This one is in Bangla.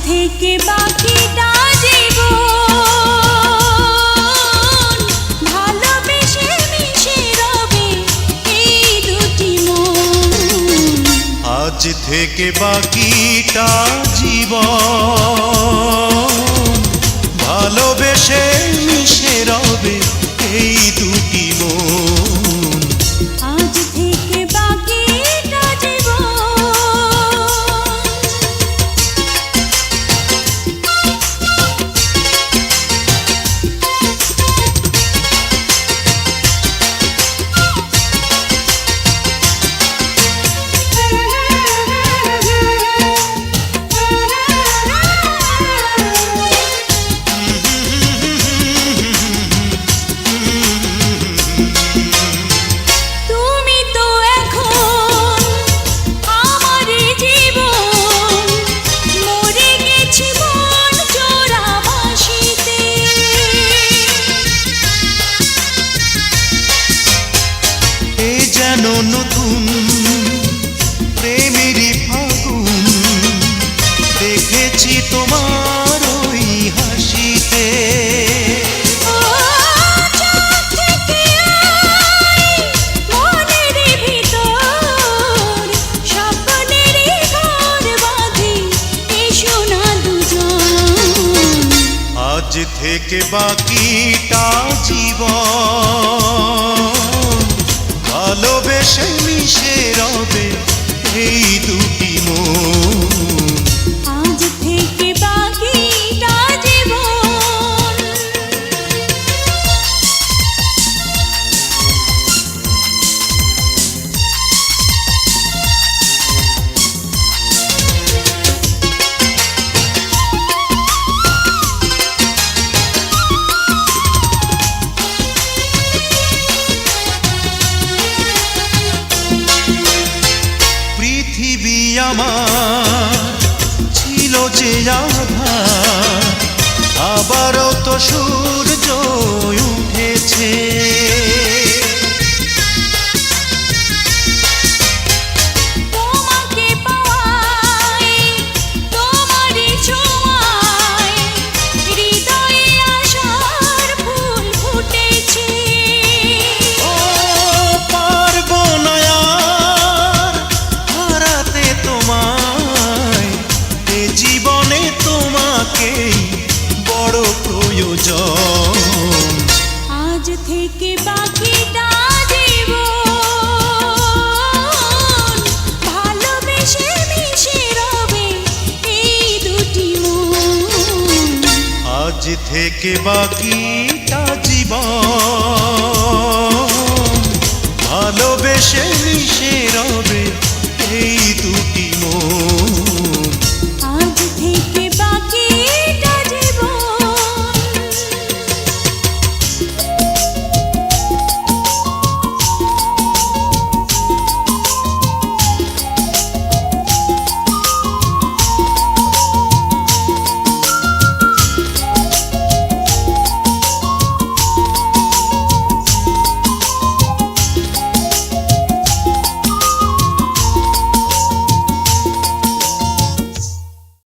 থেকে বাকিটা জীবন ভালোবেসে মিশে রবে এই দুটি মন। আজ থেকে বাকিটা জীবন ভালোবেসে মিশে রবে এই দুটি মন। আজ থেকে বাকিটা নতুন প্রেমেরই ফাগুন দেখেছি তোমার ওই হাসিতে। আজ থেকে বাকিটা জীবন ভালোবেসে মিশে রবে এই দুটি মন। আজ থেকে বাকিটা জীবন। পৃথিবী আমার ছিল যে আধার, আবারও তো সূর্য উঠেছে। তোমাকে পাওয়ায় তোমারই ছোঁয়ায় হৃদয়ে আশার ফুল ফুটেছে। ও পারবো না আর হারাতে তোমায়, এ জীবনে তোমাকেই বড় প্রয়োজন। আজ থেকে বাকিটা জীবন ভালোবেসে মিশে রবে এই দুটি মন। আজ থেকে বাকিটা জীবন